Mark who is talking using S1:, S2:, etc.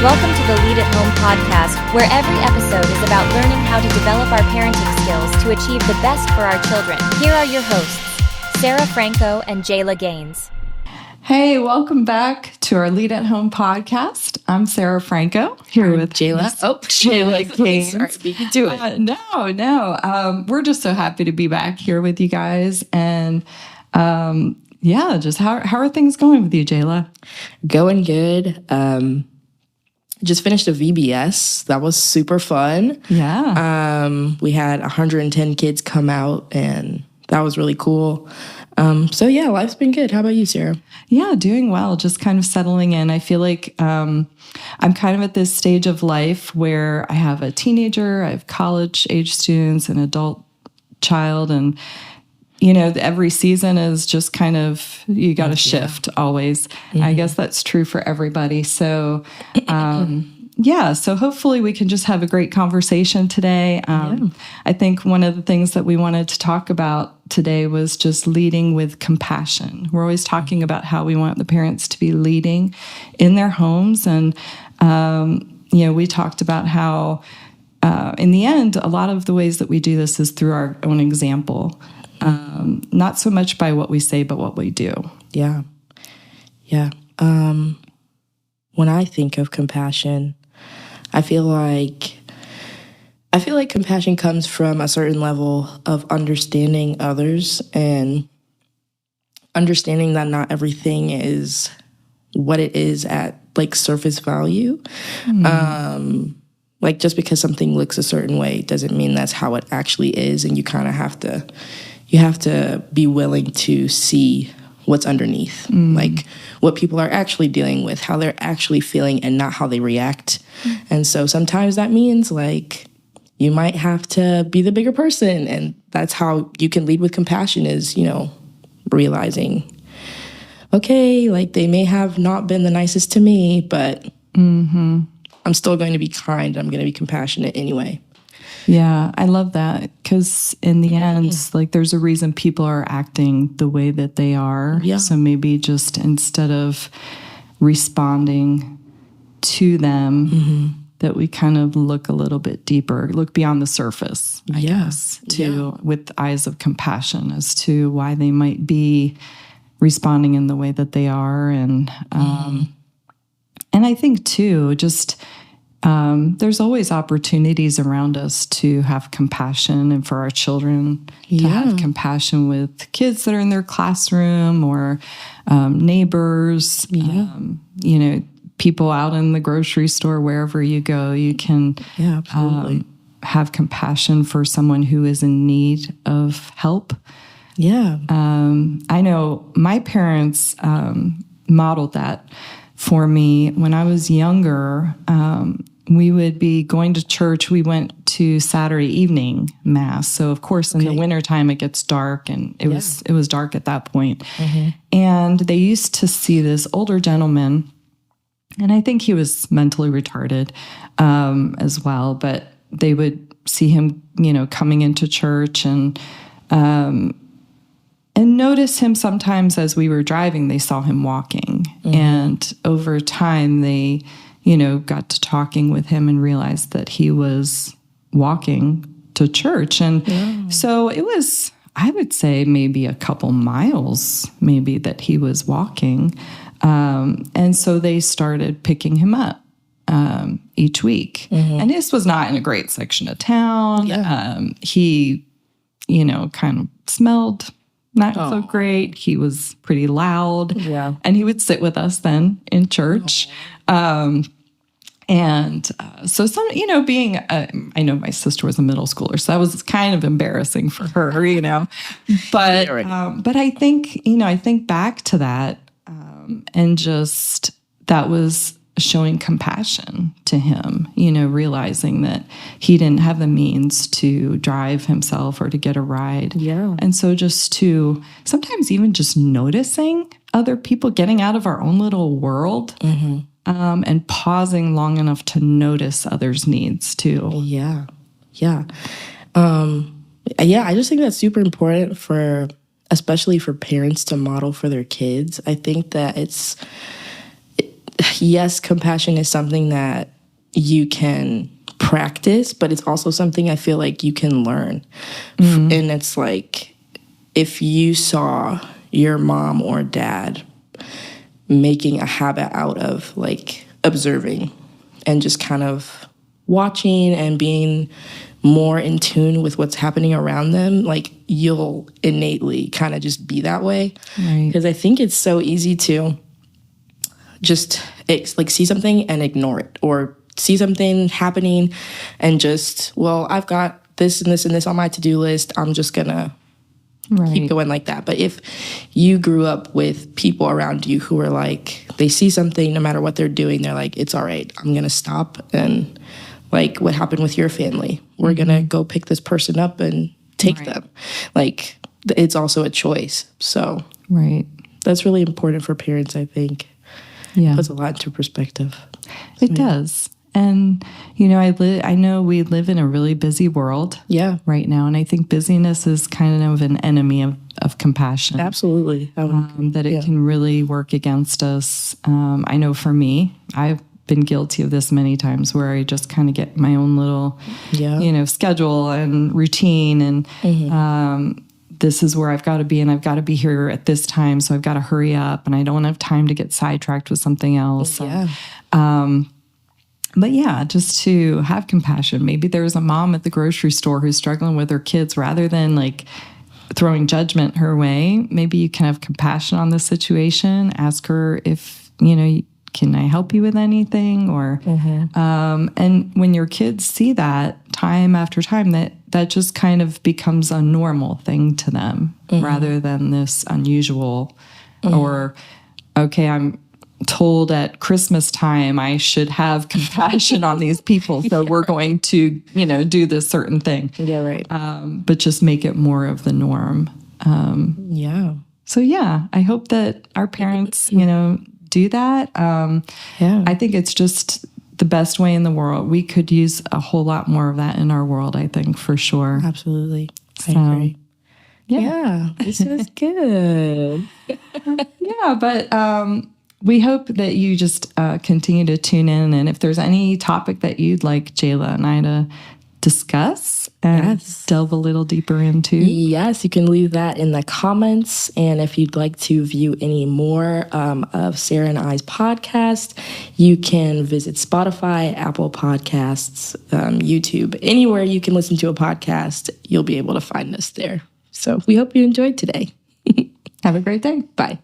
S1: Welcome to the Lead at Home podcast, where every episode is about learning how to develop our parenting skills to achieve the best for our children. Here are your hosts, Sara Franco and Jala Gaines.
S2: Hey, welcome back to our Lead at Home podcast. I'm Sara Franco here with
S3: Jala.
S2: Jala Gaines.
S3: Sorry, beat you to it.
S2: No. We're just so happy to be back here with you guys. And just how are things going with you, Jala?
S3: Going good. Just finished a VBS. That was super fun.
S2: Yeah.
S3: We had 110 kids come out, and that was really cool. Life's been good. How about you, Sara?
S2: Yeah, doing well. Just kind of settling in. I feel like I'm kind of at this stage of life where I have a teenager, I have college-age students, an adult child, and every season is just kind of, you got to shift always. Mm-hmm. I guess that's true for everybody. So, so hopefully we can just have a great conversation today. I think one of the things that we wanted to talk about today was just leading with compassion. We're always talking about how we want the parents to be leading in their homes. And, we talked about how, in the end, a lot of the ways that we do this is through our own example. Not so much by what we say, but what we do.
S3: Yeah. When I think of compassion, I feel like compassion comes from a certain level of understanding others and understanding that not everything is what it is at surface value. Just because something looks a certain way doesn't mean that's how it actually is, and you kind of have to be willing to see what's underneath, like what people are actually dealing with, how they're actually feeling, and not how they react. And so sometimes that means you might have to be the bigger person, and that's how you can lead with compassion is, realizing, okay, they may have not been the nicest to me, but I'm still going to be kind. I'm going to be compassionate anyway.
S2: Yeah, I love that because in the end, there's a reason people are acting the way that they are.
S3: Yeah.
S2: So maybe just instead of responding to them, that we kind of look a little bit deeper, look beyond the surface, I guess, with eyes of compassion as to why they might be responding in the way that they are. And I think too, just there's always opportunities around us to have compassion, and for our children to have compassion with kids that are in their classroom or neighbors, people out in the grocery store, wherever you go, you can have compassion for someone who is in need of help.
S3: Yeah.
S2: I know my parents modeled that for me when I was younger. We would be going to church. We went to Saturday evening mass. So of course, in the wintertime, it gets dark, and it was dark at that point. And they used to see this older gentleman, and I think he was mentally retarded as well. But they would see him, coming into church, and notice him sometimes as we were driving. They saw him walking, and over time they got to talking with him and realized that he was walking to church. And so it was, I would say, maybe a couple miles, maybe, that he was walking. And so they started picking him up each week. And this was not in a great section of town. He, kind of smelled not so great. He was pretty loud. Yeah. And he would sit with us then in church. So being, I know my sister was a middle schooler, so that was kind of embarrassing for her, but I think back to that, and just, that was showing compassion to him, realizing that he didn't have the means to drive himself or to get a ride. Yeah. And so just to sometimes even just noticing other people, getting out of our own little world, and pausing long enough to notice others' needs too.
S3: Yeah. I just think that's super important especially for parents to model for their kids. I think that yes, compassion is something that you can practice, but it's also something I feel like you can learn. And it's like, if you saw your mom or dad making a habit out of like observing and just kind of watching and being more in tune with what's happening around them, like you'll innately kind of just be that way. Because I think it's so easy to just like see something and ignore it, or see something happening and just, well, I've got this and this and this on my to-do list, I'm just gonna keep going like that. But if you grew up with people around you who are like, they see something, no matter what they're doing, they're like, it's all right, I'm gonna stop. And like what happened with your family, we're gonna go pick this person up and take them. Like, it's also a choice. So that's really important for parents, I think. Yeah, puts a lot into perspective.
S2: It does. And, you know, I know we live in a really busy world right now. And I think busyness is kind of an enemy of compassion.
S3: Absolutely.
S2: That it can really work against us. I know for me, I've been guilty of this many times, where I just kind of get my own little, you know, schedule and routine. And this is where I've got to be, and I've got to be here at this time. So I've got to hurry up, and I don't have time to get sidetracked with something else. But yeah, just to have compassion. Maybe there's a mom at the grocery store who's struggling with her kids. Rather than like throwing judgment her way, maybe you can have compassion on the situation. Ask her if, you know, can I help you with anything? Or, and when your kids see that time after time, that just kind of becomes a normal thing to them, rather than this unusual or, okay, I'm told at Christmas time I should have compassion on these people, so we're going to, you know, do this certain thing. But just make it more of the norm. So yeah, I hope that our parents, you know, do that. I think it's just the best way in the world. We could use a whole lot more of that in our world, I think, for sure.
S3: Absolutely. I agree. Yeah, this is good.
S2: But we hope that you just continue to tune in. And if there's any topic that you'd like Jayla and I to discuss and delve a little deeper into,
S3: yes, you can leave that in the comments. And if you'd like to view any more of Sara and I's podcast, you can visit Spotify, Apple Podcasts, YouTube, anywhere you can listen to a podcast, you'll be able to find us there. So we hope you enjoyed today.
S2: Have a great day.
S3: Bye.